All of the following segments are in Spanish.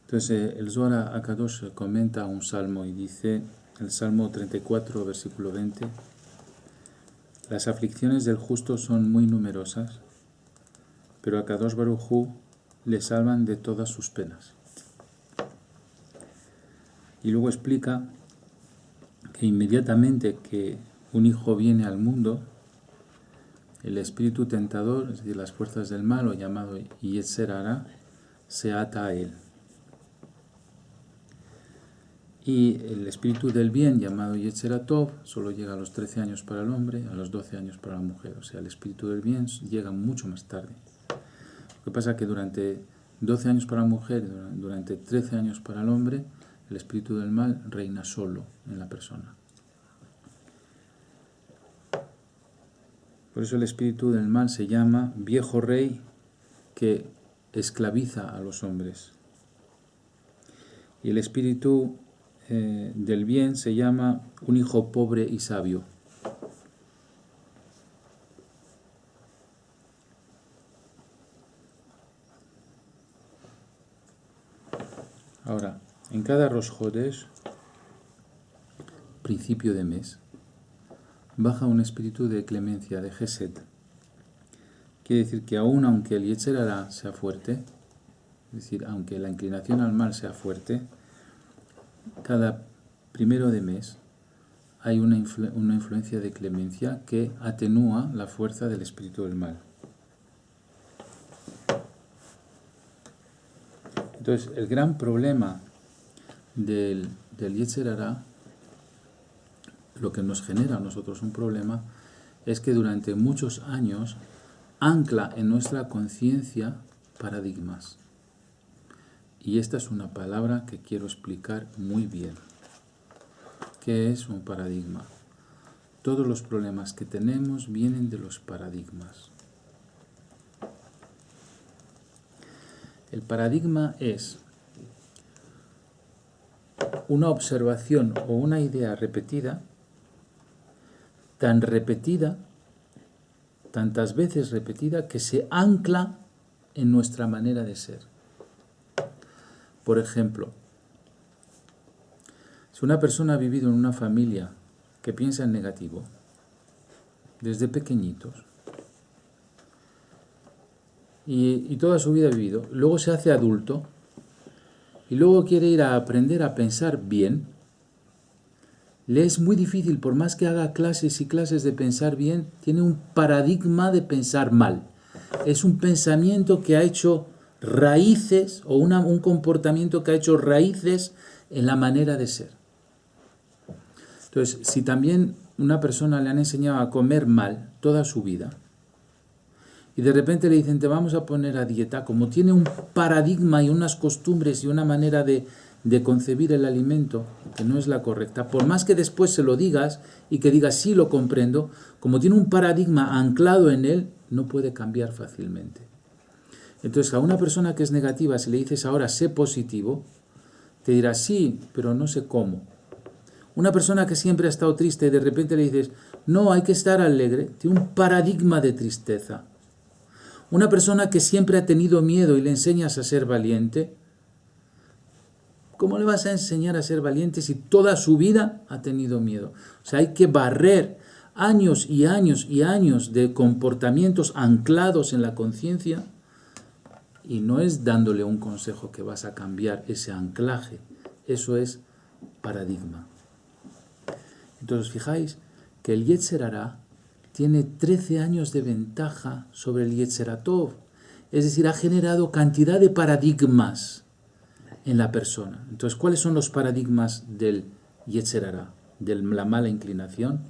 Entonces el Zohar HaKadosh comenta un salmo y dice, el Salmo 34, versículo 20, las aflicciones del justo son muy numerosas, pero a Kadosh Baruj Hu le salvan de todas sus penas. Y luego explica que inmediatamente que un hijo viene al mundo, el espíritu tentador, es decir, las fuerzas del mal, o llamado Yetzer Hara, se ata a él. Y el espíritu del bien, llamado Yetzer HaTov, solo llega a los 13 años para el hombre, a los 12 años para la mujer. O sea, el espíritu del bien llega mucho más tarde. Lo que pasa es que durante 12 años para la mujer, durante 13 años para el hombre, el espíritu del mal reina solo en la persona. Por eso el espíritu del mal se llama viejo rey que esclaviza a los hombres. Y el espíritu del bien se llama un hijo pobre y sabio. Ahora, en cada Rosh Hodesh, principio de mes, baja un espíritu de clemencia, de Gesed. Quiere decir que aun aunque el Yetzer Hara sea fuerte, es decir, aunque la inclinación al mal sea fuerte, cada primero de mes hay una influencia de clemencia que atenúa la fuerza del espíritu del mal. Entonces, el gran problema del Yetzer Hara, lo que nos genera a nosotros un problema, es que durante muchos años ancla en nuestra conciencia paradigmas. Y esta es una palabra que quiero explicar muy bien. ¿Qué es un paradigma? Todos los problemas que tenemos vienen de los paradigmas. El paradigma es una observación o una idea repetida, tantas veces repetida, que se ancla en nuestra manera de ser. Por ejemplo, si una persona ha vivido en una familia que piensa en negativo, desde pequeñitos, y toda su vida ha vivido, luego se hace adulto, y luego quiere ir a aprender a pensar bien, le es muy difícil, por más que haga clases y clases de pensar bien, tiene un paradigma de pensar mal. Es un pensamiento que ha hecho raíces, o un comportamiento que ha hecho raíces en la manera de ser. Entonces, si también una persona le han enseñado a comer mal toda su vida, y de repente le dicen, te vamos a poner a dieta, como tiene un paradigma y unas costumbres y una manera de concebir el alimento que no es la correcta, por más que después se lo digas y que digas, sí lo comprendo, como tiene un paradigma anclado en él, no puede cambiar fácilmente. Entonces, a una persona que es negativa, si le dices ahora, sé positivo, te dirá, sí, pero no sé cómo. Una persona que siempre ha estado triste y de repente le dices, no, hay que estar alegre, tiene un paradigma de tristeza. Una persona que siempre ha tenido miedo y le enseñas a ser valiente, ¿cómo le vas a enseñar a ser valiente si toda su vida ha tenido miedo? O sea, hay que barrer años y años y años de comportamientos anclados en la conciencia, y no es dándole un consejo que vas a cambiar ese anclaje. Eso es paradigma. Entonces, fijáis que el Yetzer Hara tiene 13 años de ventaja sobre el Yetzer HaTov. Es decir, ha generado cantidad de paradigmas en la persona. Entonces, ¿cuáles son los paradigmas del Yetzer Hara, de la mala inclinación?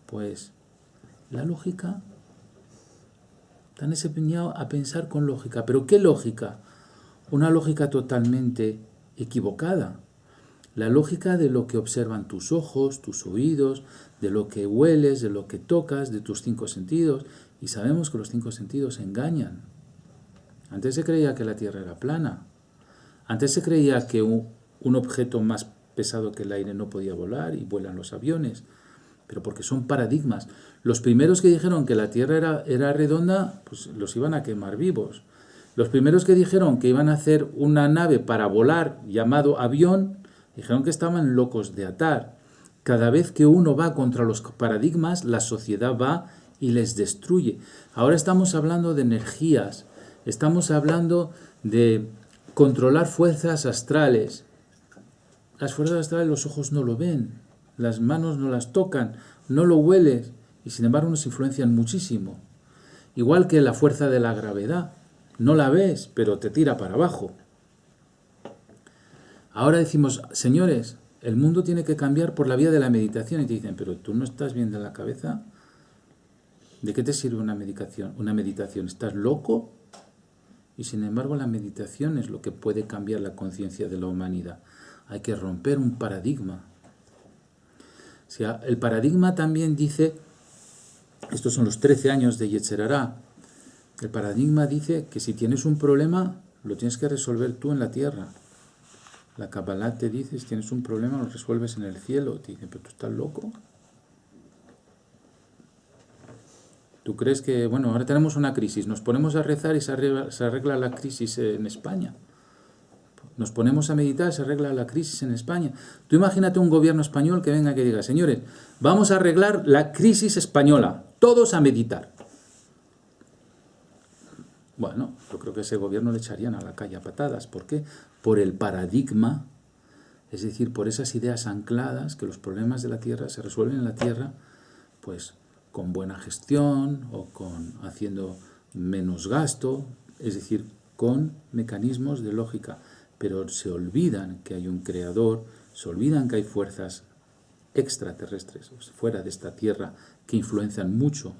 Pues la lógica. Están empeñados a pensar con lógica. ¿Pero qué lógica? Una lógica totalmente equivocada. La lógica de lo que observan tus ojos, tus oídos, de lo que hueles, de lo que tocas, de tus 5 sentidos. Y sabemos que los 5 sentidos engañan. Antes se creía que la Tierra era plana. Antes se creía que un objeto más pesado que el aire no podía volar y vuelan los aviones. Pero porque son paradigmas. Los primeros que dijeron que la Tierra era redonda, pues los iban a quemar vivos. Los primeros que dijeron que iban a hacer una nave para volar llamado avión, dijeron que estaban locos de atar. Cada vez que uno va contra los paradigmas, la sociedad va y les destruye. Ahora estamos hablando de energías, estamos hablando de controlar fuerzas astrales. Las fuerzas astrales los ojos no lo ven, las manos no las tocan, no lo hueles y sin embargo nos influencian muchísimo. Igual que la fuerza de la gravedad. No la ves, pero te tira para abajo. Ahora decimos, señores, el mundo tiene que cambiar por la vía de la meditación. Y te dicen, pero tú no estás bien de la cabeza. ¿De qué te sirve una meditación? ¿Estás loco? Y sin embargo la meditación es lo que puede cambiar la conciencia de la humanidad. Hay que romper un paradigma. O sea, el paradigma también dice, estos son los 13 años de Yetzer Hará. El paradigma dice que si tienes un problema, lo tienes que resolver tú en la tierra. La Kabbalah te dice, si tienes un problema, lo resuelves en el cielo. Te dicen, pero tú estás loco. ¿Tú crees que, bueno, ahora tenemos una crisis, nos ponemos a rezar y se arregla la crisis en España? Nos ponemos a meditar, se arregla la crisis en España. Tú imagínate un gobierno español que venga y que diga, señores, vamos a arreglar la crisis española, todos a meditar. Bueno, yo creo que ese gobierno le echarían a la calle a patadas. ¿Por qué? Por el paradigma, es decir, por esas ideas ancladas que los problemas de la tierra se resuelven en la tierra, pues con buena gestión o con haciendo menos gasto, es decir, con mecanismos de lógica. Pero se olvidan que hay un creador, se olvidan que hay fuerzas extraterrestres fuera de esta tierra que influencian mucho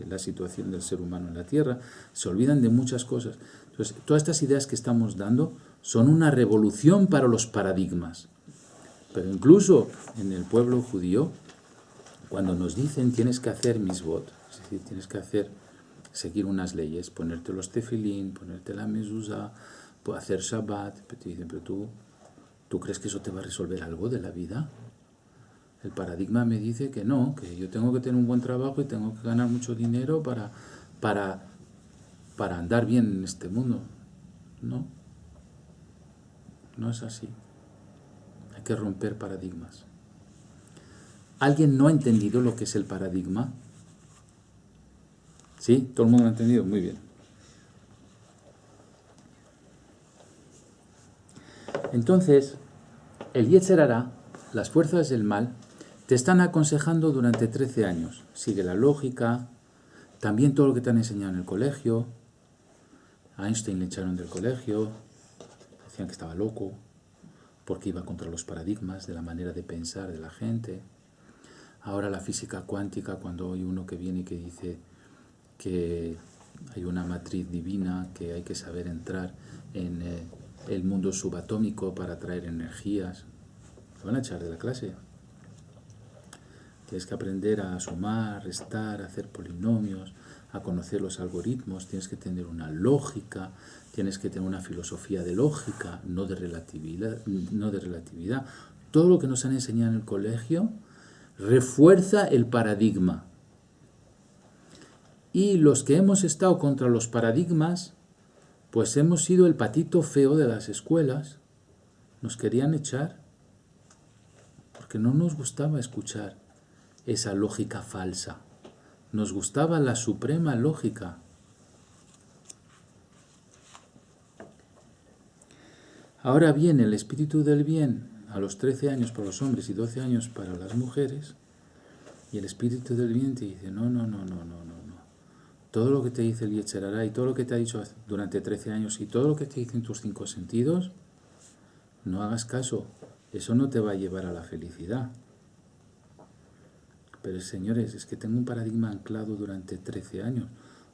la situación del ser humano en la tierra, se olvidan de muchas cosas. Entonces, todas estas ideas que estamos dando son una revolución para los paradigmas. Pero incluso en el pueblo judío, cuando nos dicen tienes que hacer misbot, es decir, tienes que seguir unas leyes, ponerte los tefilín, ponerte la mezuzá, hacer Shabbat, te dicen, pero ¿tú crees que eso te va a resolver algo de la vida? El paradigma me dice que no, que yo tengo que tener un buen trabajo y tengo que ganar mucho dinero para andar bien en este mundo. No, no es así. Hay que romper paradigmas. ¿Alguien no ha entendido lo que es el paradigma? ¿Sí? ¿Todo el mundo lo ha entendido? Muy bien. Entonces, el Yetzer Hará, las fuerzas del mal, te están aconsejando durante 13 años. Sigue la lógica, también todo lo que te han enseñado en el colegio. A Einstein le echaron del colegio, decían que estaba loco, porque iba contra los paradigmas de la manera de pensar de la gente. Ahora la física cuántica, cuando hay uno que viene y que dice que hay una matriz divina, que hay que saber entrar en el mundo subatómico para traer energías, lo van a echar de la clase. Tienes que aprender a sumar, restar, a hacer polinomios, a conocer los algoritmos, tienes que tener una lógica, tienes que tener una filosofía de lógica, no de relatividad. Todo lo que nos han enseñado en el colegio refuerza el paradigma. Y los que hemos estado contra los paradigmas, pues hemos sido el patito feo de las escuelas. Nos querían echar porque no nos gustaba escuchar esa lógica falsa. Nos gustaba la suprema lógica. Ahora bien, el espíritu del bien a los 13 años para los hombres y 12 años para las mujeres, y el espíritu del bien te dice, no. Todo lo que te dice el Yetzer Hará y todo lo que te ha dicho durante 13 años y todo lo que te dicen tus 5 sentidos, no hagas caso. Eso no te va a llevar a la felicidad. Pero señores, es que tengo un paradigma anclado durante 13 años.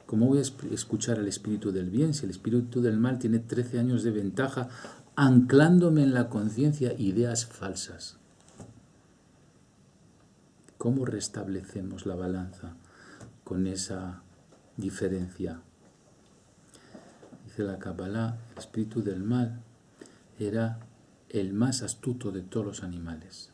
¿Cómo voy a escuchar al espíritu del bien si el espíritu del mal tiene 13 años de ventaja anclándome en la conciencia ideas falsas? ¿Cómo restablecemos la balanza con esa diferencia? Dice la Kabbalah, el espíritu del mal era el más astuto de todos los animales.